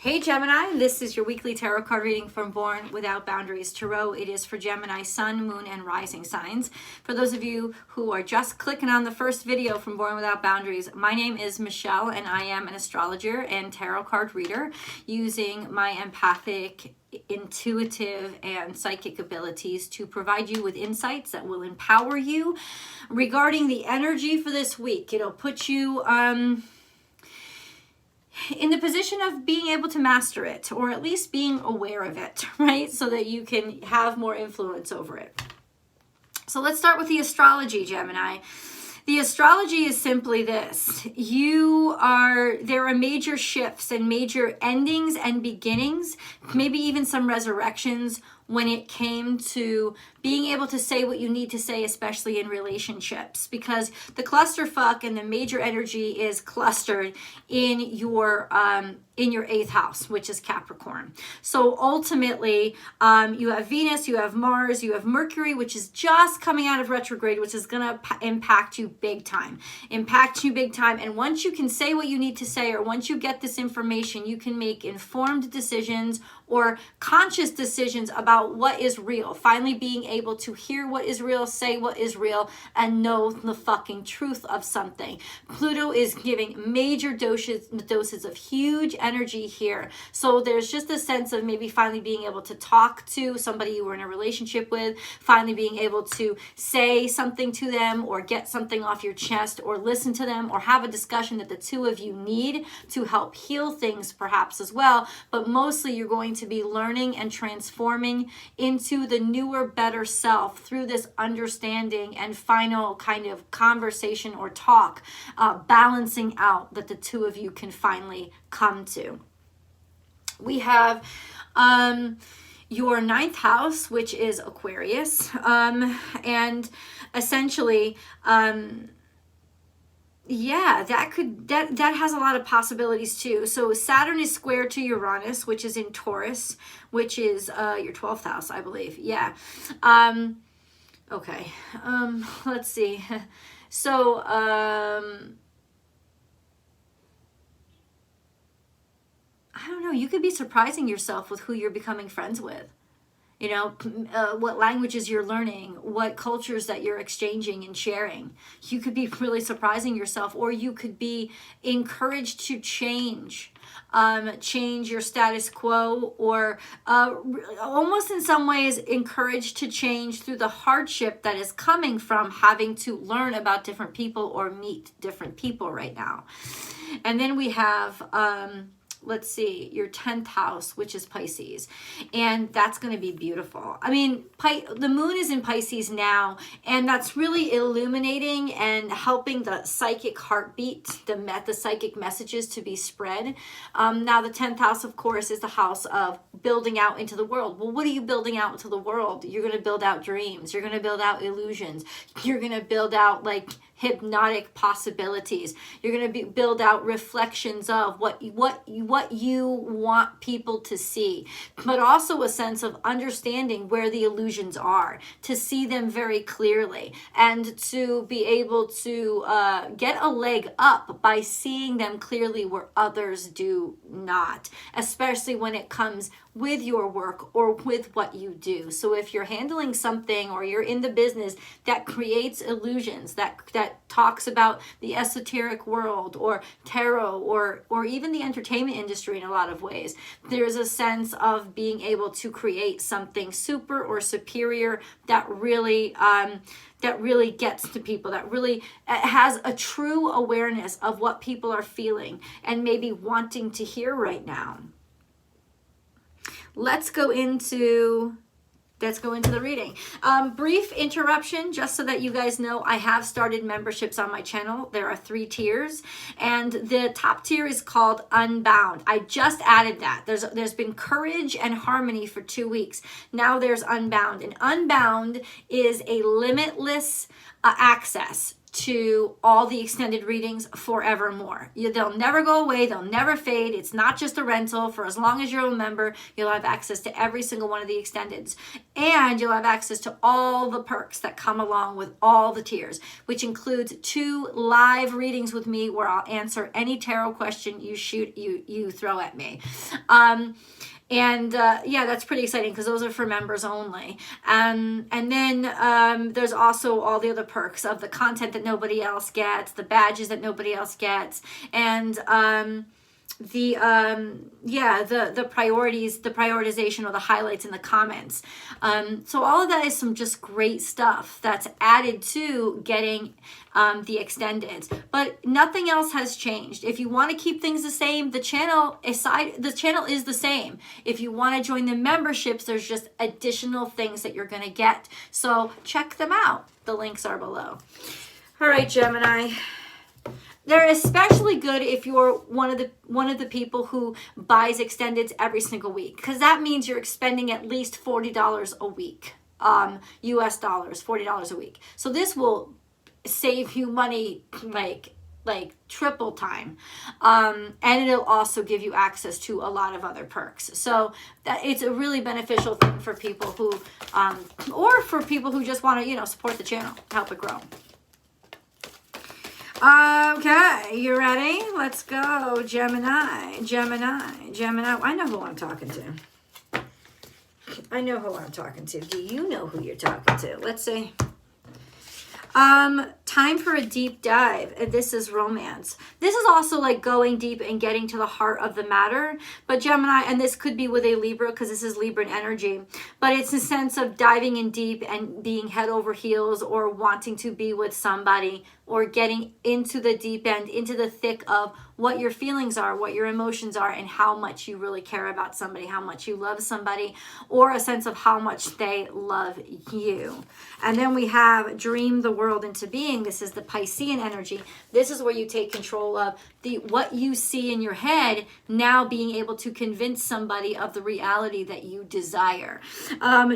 Hey Gemini, this is your weekly tarot card reading from Born Without Boundaries Tarot. It is for Gemini, Sun, Moon, and Rising signs. For those of you who are just clicking on the first video from Born Without Boundaries, my name is Michelle and I am an astrologer and tarot card reader using my empathic, intuitive, and psychic abilities to provide you with insights that will empower you regarding the energy for this week. It'll put you in the position of being able to master it, or at least being aware of it, right? So that you can have more influence over it. So let's start with the astrology, Gemini. The astrology is simply this. There are major shifts and major endings and beginnings, maybe even some resurrections when it came to being able to say what you need to say, especially in relationships, because the clusterfuck and the major energy is clustered in your 8th house, which is Capricorn. So ultimately, you have Venus, you have Mars, you have Mercury, which is just coming out of retrograde, which is going to impact you big time. And once you can say what you need to say, or once you get this information, you can make informed decisions or conscious decisions about what is real. Finally being able to hear what is real, say what is real, and know the fucking truth of something. Pluto is giving major doses of huge energy here. So there's just a sense of maybe finally being able to talk to somebody you were in a relationship with, finally being able to say something to them, or get something off your chest, or listen to them, or have a discussion that the two of you need to help heal things perhaps as well. But mostly you're going to be learning and transforming into the newer, better self through this understanding and final kind of conversation or talk, balancing out that the two of you can finally come to. We have your 9th house, which is Aquarius, and essentially that has a lot of possibilities too. So Saturn is square to Uranus, which is in Taurus, which is your 12th house, I believe. Yeah. Okay. Let's see. So I don't know. You could be surprising yourself with who you're becoming friends with. You know, what languages you're learning, what cultures that you're exchanging and sharing. You could be really surprising yourself, or you could be encouraged to change your status quo, or almost in some ways encouraged to change through the hardship that is coming from having to learn about different people or meet different people right now. And then we have let's see, your 10th house, which is Pisces. And that's going to be beautiful. I mean, the moon is in Pisces now, and that's really illuminating and helping the psychic heartbeat, the psychic messages to be spread. Now, the 10th house, of course, is the house of building out into the world. Well, what are you building out into the world? You're going to build out dreams. You're going to build out illusions. You're going to build out, like, hypnotic possibilities. You're going to build out reflections of what you want people to see, but also a sense of understanding where the illusions are, to see them very clearly, and to be able to get a leg up by seeing them clearly where others do not, especially when it comes with your work or with what you do. So if you're handling something, or you're in the business that creates illusions, that talks about the esoteric world, or tarot, or even the entertainment industry in a lot of ways, there's a sense of being able to create something super or superior that really gets to people, that really has a true awareness of what people are feeling and maybe wanting to hear right now. Let's go into the reading. Brief interruption, just so that you guys know, I have started memberships on my channel. There are 3 tiers, and the top tier is called Unbound. I just added that. There's been Courage and Harmony for 2 weeks. Now there's Unbound, and Unbound is a limitless access to all the extended readings forevermore. They'll never go away. They'll never fade. It's not just a rental. For as long as you're a member, you'll have access to every single one of the extendeds. And you'll have access to all the perks that come along with all the tiers, which includes 2 live readings with me where I'll answer any tarot question you throw at me. Yeah, that's pretty exciting because those are for members only. And then there's also all the other perks of the content that nobody else gets, the badges that nobody else gets, and the priorities, the prioritization, or the highlights in the comments. So all of that is some just great stuff that's added to getting the extended, but nothing else has changed. If you want to keep things the same, the channel is the same. If you want to join the memberships, there's just additional things that you're going to get. So check them out. The links are below. All right, Gemini. They're especially good if you're one of the people who buys extendeds every single week, because that means you're expending at least $40 a week, US dollars, $40 a week. So this will save you money like triple time, and it'll also give you access to a lot of other perks. So that it's a really beneficial thing for people who or for people who just want to support the channel, help it grow. Okay, you ready? Let's go, Gemini. I know who I'm talking to. Do you know who you're talking to? Let's see. Time for a deep dive. And this is romance. This is also like going deep and getting to the heart of the matter. But Gemini, and this could be with a Libra because this is Libran energy, but it's a sense of diving in deep and being head over heels, or wanting to be with somebody, or getting into the deep end, into the thick of what your feelings are, what your emotions are, and how much you really care about somebody, how much you love somebody, or a sense of how much they love you. And then we have dream the world into being. This is the Piscean energy. This is where you take control of what you see in your head, now being able to convince somebody of the reality that you desire.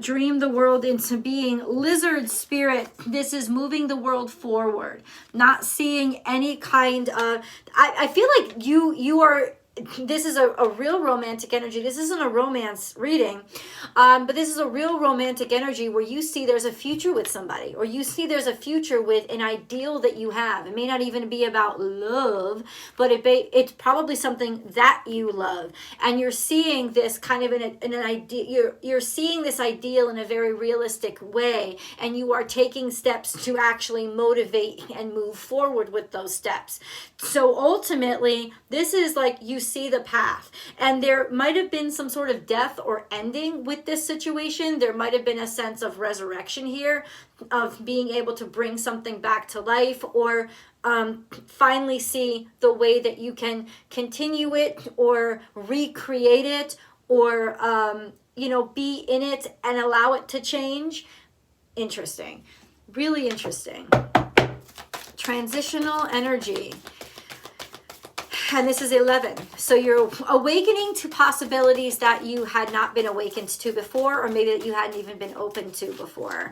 Dream the world into being. Lizard spirit. This is moving the world forward, not seeing any kind of, I feel like you are, this is a real romantic energy. This isn't a romance reading, but this is a real romantic energy where you see there's a future with somebody, or you see there's a future with an ideal that you have. It may not even be about love, but it's probably something that you love, and you're seeing this kind of in an idea. You're seeing this ideal in a very realistic way, and you are taking steps to actually motivate and move forward with those steps. So ultimately, this is like you see the path, and there might have been some sort of death or ending with this situation. There might have been a sense of resurrection here, of being able to bring something back to life, or finally see the way that you can continue it or recreate it, or be in it and allow it to change. Interesting, really interesting. Transitional energy. And this is 11. So you're awakening to possibilities that you had not been awakened to before, or maybe that you hadn't even been open to before.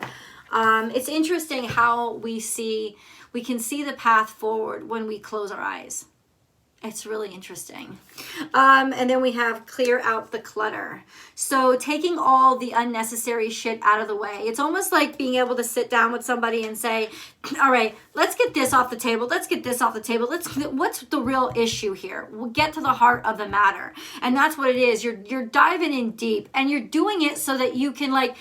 It's interesting how we can see the path forward when we close our eyes. It's really interesting. And then we have clear out the clutter. So taking all the unnecessary shit out of the way. It's almost like being able to sit down with somebody and say, all right, let's get this off the table. Let's get this off the table. What's the real issue here? We'll get to the heart of the matter. And that's what it is. You're diving in deep, and you're doing it so that you can like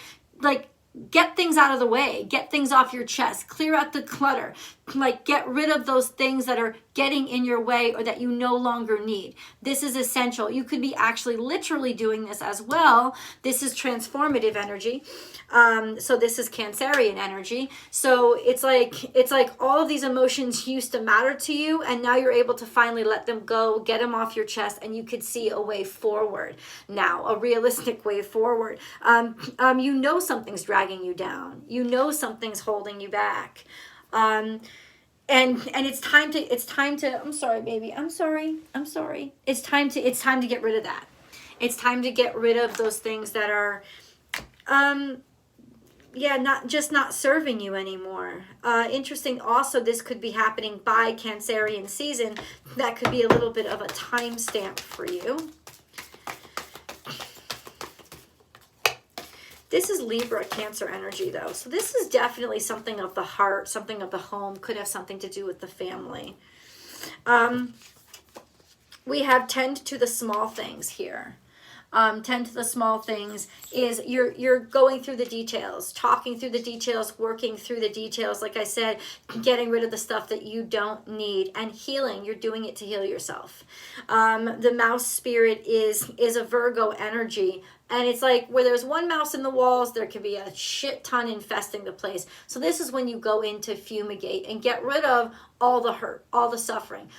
get things out of the way, get things off your chest, clear out the clutter, like get rid of those things that are getting in your way or that you no longer need. This is essential. You could be actually literally doing this as well. This is transformative energy. So this is Cancerian energy. So it's like all of these emotions used to matter to you, and now you're able to finally let them go, get them off your chest, and you could see a way forward now, a realistic way forward. Something's dragging you down. Something's holding you back. And it's time to I'm sorry, baby. I'm sorry. It's time to get rid of that. It's time to get rid of those things that are yeah, not serving you anymore. Interesting also, this could be happening by Cancerian season. That could be a little bit of a timestamp for you. This is Libra Cancer energy though. So this is definitely something of the heart, something of the home, could have something to do with the family. We have tend to the small things here. Tend to the small things is you're going through the details, talking through the details, working through the details. Like I said, getting rid of the stuff that you don't need, and healing. You're doing it to heal yourself. The mouse spirit is a Virgo energy. And it's like where there's one mouse in the walls, there can be a shit ton infesting the place. So this is when you go in to fumigate and get rid of all the hurt, all the suffering,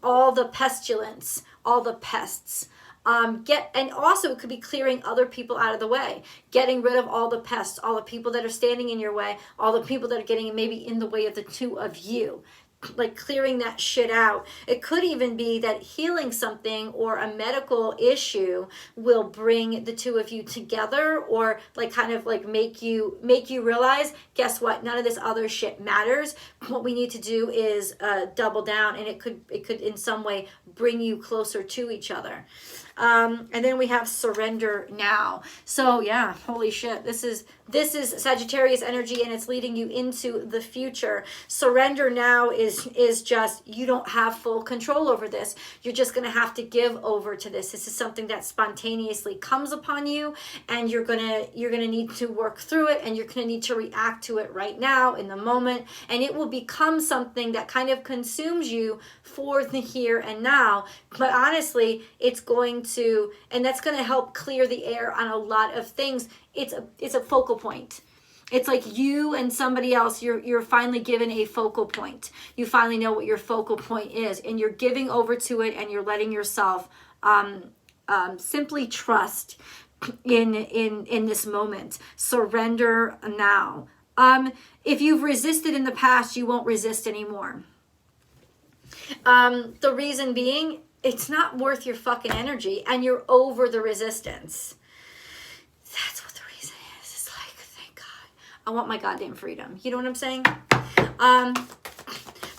all the pestilence, all the pests. And also it could be clearing other people out of the way, getting rid of all the pests, all the people that are standing in your way, all the people that are getting maybe in the way of the two of you. Like clearing that shit out. It could even be that healing something or a medical issue will bring the two of you together, or like kind of like make you realize, guess what, none of this other shit matters. What we need to do is double down, and it could in some way bring you closer to each other. And then we have surrender now. So yeah, holy shit, this is Sagittarius energy, and it's leading you into the future. Surrender now is just, you don't have full control over this. You're just going to have to give over to this. This is something that spontaneously comes upon you, and you're going to need to work through it, and you're going to need to react to it right now in the moment, and it will become something that kind of consumes you for the here and now. But honestly, it's going to, and that's going to help clear the air on a lot of things. It's a focal point. It's like you and somebody else, you're finally given a focal point. You finally know what your focal point is, and you're giving over to it, and you're letting yourself simply trust in this moment. Surrender now. If you've resisted in the past, you won't resist anymore. The reason being, it's not worth your fucking energy, and you're over the resistance. That's what the reason is. It's like, thank God. I want my goddamn freedom. You know what I'm saying?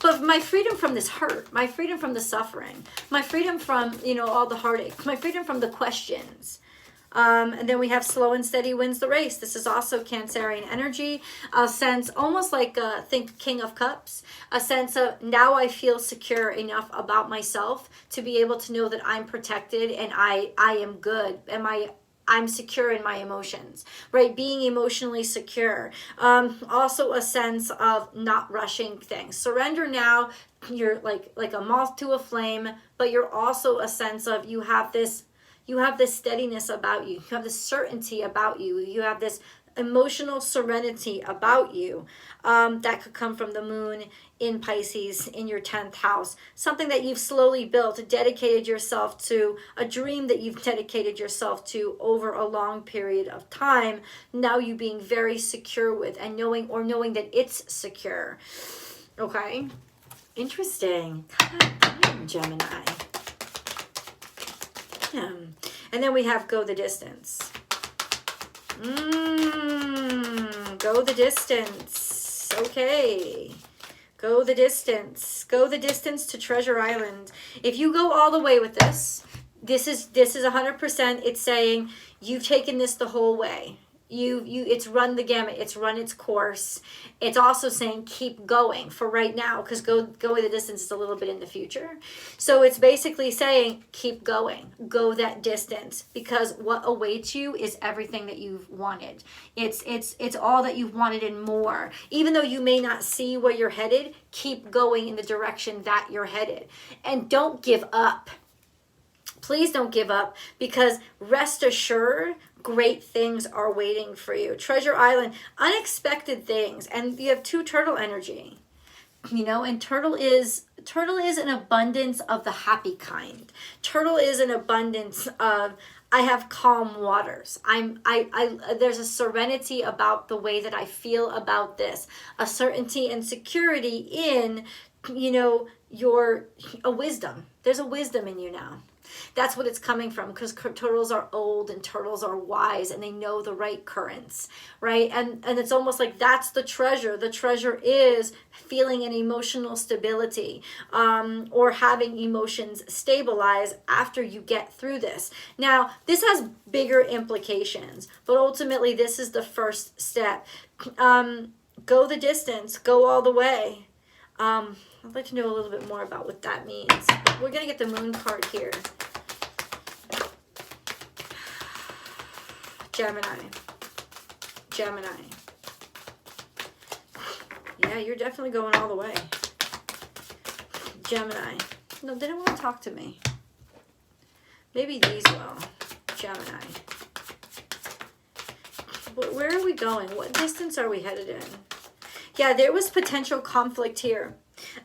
But my freedom from this hurt, my freedom from the suffering, my freedom from, all the heartache, my freedom from the questions. And then we have slow and steady wins the race. This is also Cancerian energy. A sense, almost like, think King of Cups, a sense of, now I feel secure enough about myself to be able to know that I'm protected, and I am good. I'm secure in my emotions, right? Being emotionally secure. Also a sense of not rushing things. Surrender now. You're like a moth to a flame, but you're also a sense of, you have this steadiness about you. You have this certainty about you. You have this emotional serenity about you. That could come from the moon in Pisces in your 10th house. Something that you've slowly built, dedicated yourself to, a dream that you've dedicated yourself to over a long period of time. Now you being very secure with, and knowing that it's secure. Okay. Interesting. God damn, Gemini. And then we have go the distance. Go the distance. Okay. Go the distance. Go the distance to Treasure Island. If you go all the way with this is 100%. It's saying you've taken this the whole way. It's run the gamut. It's run its course. It's also saying keep going for right now, because go the distance is a little bit in the future. So it's basically saying keep going, go that distance, because what awaits you is everything that you've wanted. It's all that you've wanted and more. Even though you may not see where you're headed, keep going in the direction that you're headed, and don't give up. Please don't give up, because rest assured, great things are waiting for you. Treasure Island, unexpected things. And you have 2 turtle energy, and turtle is an abundance of the happy kind. Turtle is an abundance of, I have calm waters. There's a serenity about the way that I feel about this, a certainty and security in, a wisdom. There's a wisdom in you now. That's what it's coming from, because turtles are old and turtles are wise and they know the right currents, right? And it's almost like that's the treasure. The treasure is feeling an emotional stability, or having emotions stabilize after you get through this. Now, this has bigger implications, but ultimately this is the first step. Go the distance, go all the way. I'd like to know a little bit more about what that means. We're going to get the moon card here. Gemini. Yeah, you're definitely going all the way. Gemini. No, they don't want to talk to me. Maybe these will. Gemini. Where are we going? What distance are we headed in? Yeah, there was potential conflict here.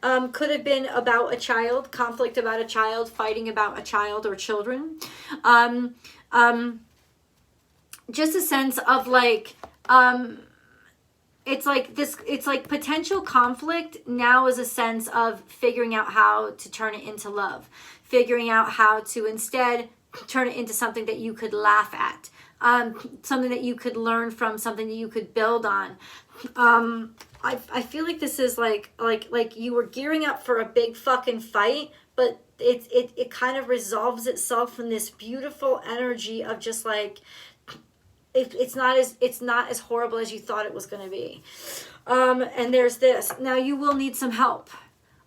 Could have been about a child, conflict about a child, fighting about a child or children. Just a sense of like, it's like this, it's like potential conflict now is a sense of figuring out how to turn it into love, figuring out how to instead turn it into something that you could laugh at, something that you could learn from, something that you could build on. I feel like this is like you were gearing up for a big fucking fight, but it kind of resolves itself in this beautiful energy of just like, it's not as horrible as you thought it was going to be. And there's this. Now you will need some help.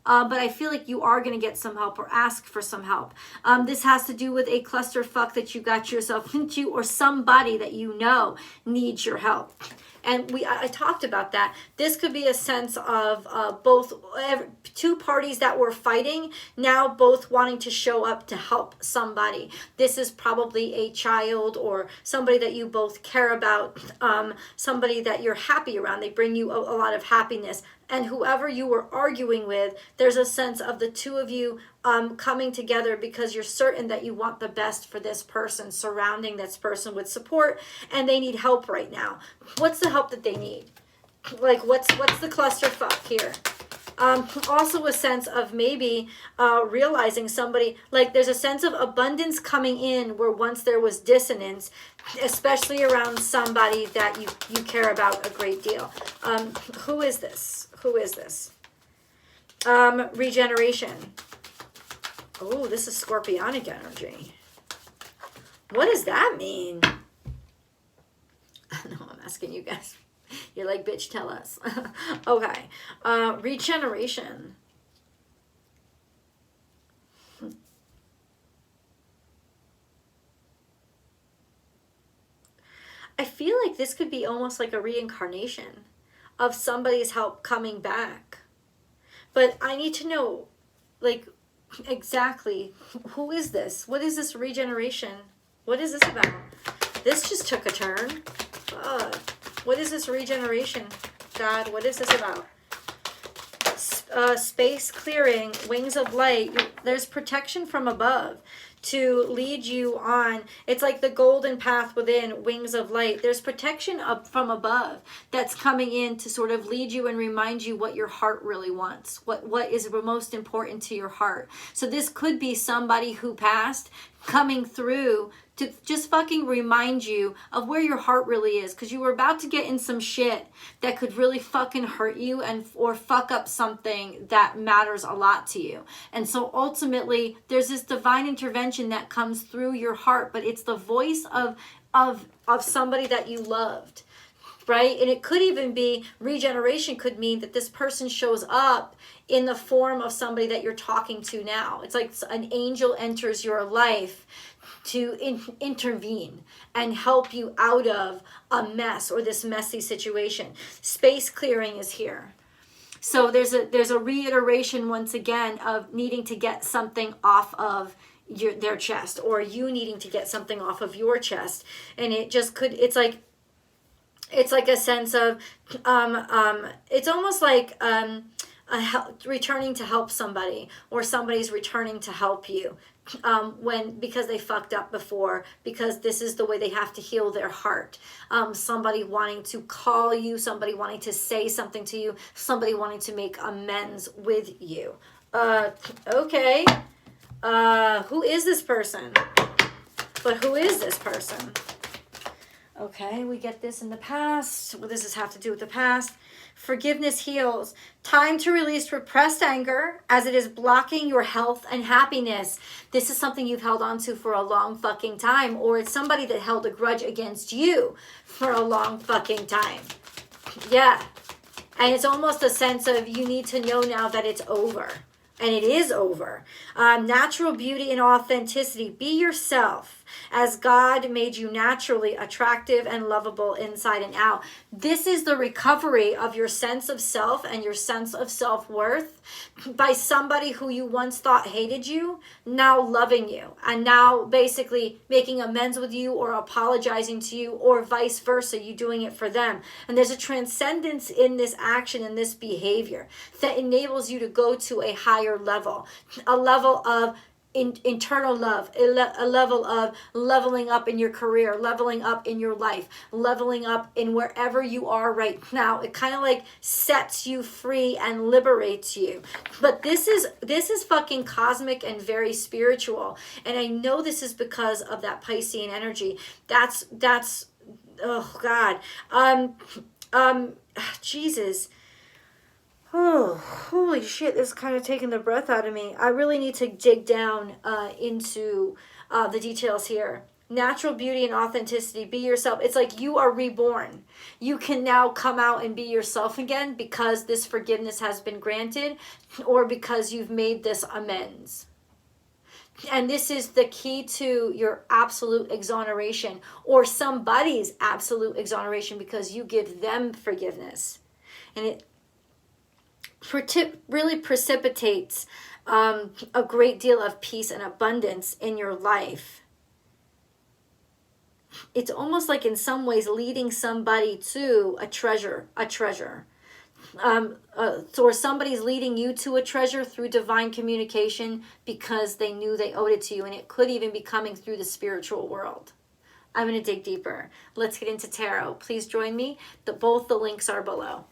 But I feel like you are going to get some help or ask for some help. This has to do with a clusterfuck that you got yourself into, or somebody that you know needs your help. And I talked about that. This could be a sense of two parties that were fighting, now both wanting to show up to help somebody. This is probably a child or somebody that you both care about, somebody that you're happy around. They bring you a lot of happiness. And whoever you were arguing with, there's a sense of the two of you coming together because you're certain that you want the best for this person, surrounding this person with support, and they need help right now. What's the help that they need? Like, what's the clusterfuck here? Also a sense of maybe realizing somebody, like there's a sense of abundance coming in where once there was dissonance, especially around somebody that you care about a great deal. Who is this? Regeneration. Oh, this is Scorpionic energy. What does that mean? No, I'm asking you guys. You're like, bitch, tell us. Okay. Regeneration. I feel like this could be almost like a reincarnation of somebody's help coming back. But I need to know, like, exactly, who is this? What is this regeneration? What is this about? This just took a turn. What is this regeneration? God, what is this about? Space clearing, wings of light. There's protection from above to lead you on. It's like the golden path within, wings of light. There's protection up from above that's coming in to sort of lead you and remind you what your heart really wants, what is most important to your heart. So this could be somebody who passed coming through to just fucking remind you of where your heart really is, because you were about to get in some shit that could really fucking hurt you and or fuck up something that matters a lot to you. And so ultimately there's this divine intervention that comes through your heart, but it's the voice of somebody that you loved, right? And it could even be, regeneration could mean that this person shows up in the form of somebody that you're talking to now. It's like an angel enters your life to intervene and help you out of a mess or this messy situation. Space clearing is here. So there's a reiteration once again of needing to get something off of their chest, or you needing to get something off of your chest. And it just could, it's like a sense of, it's almost like returning to help somebody, or somebody's returning to help you. Because they fucked up before, because this is the way they have to heal their heart. Somebody wanting to call you, somebody wanting to say something to you, somebody wanting to make amends with you. Okay. Who is this person? But who is this person? Okay, we get this in the past. What does this have to do with the past? Forgiveness heals. Time to release repressed anger as it is blocking your health and happiness. This is something you've held on to for a long fucking time, or it's somebody that held a grudge against you for a long fucking time. Yeah. And it's almost a sense of you need to know now that it's over. And it is over. Natural beauty and authenticity. Be yourself as God made you naturally attractive and lovable inside and out. This is the recovery of your sense of self and your sense of self-worth by somebody who you once thought hated you, now loving you, and now basically making amends with you or apologizing to you, or vice versa, you doing it for them. And there's a transcendence in this action and this behavior that enables you to go to a higher level, a level of internal love, a level of leveling up in your career, leveling up in your life, leveling up in wherever you are right now. It kind of like sets you free and liberates you. But this is fucking cosmic and very spiritual. And I know this is because of that Piscean energy. That's oh God. Jesus. Oh, holy shit, this is kind of taking the breath out of me. I really need to dig down into the details here. Natural beauty and authenticity. Be yourself. It's like you are reborn. You can now come out and be yourself again because this forgiveness has been granted, or because you've made this amends. And this is the key to your absolute exoneration, or somebody's absolute exoneration, because you give them forgiveness. And it really precipitates a great deal of peace and abundance in your life. It's almost like in some ways leading somebody to a treasure. Or somebody's leading you to a treasure through divine communication because they knew they owed it to you, and it could even be coming through the spiritual world. I'm going to dig deeper. Let's get into tarot. Please join me. Both the links are below.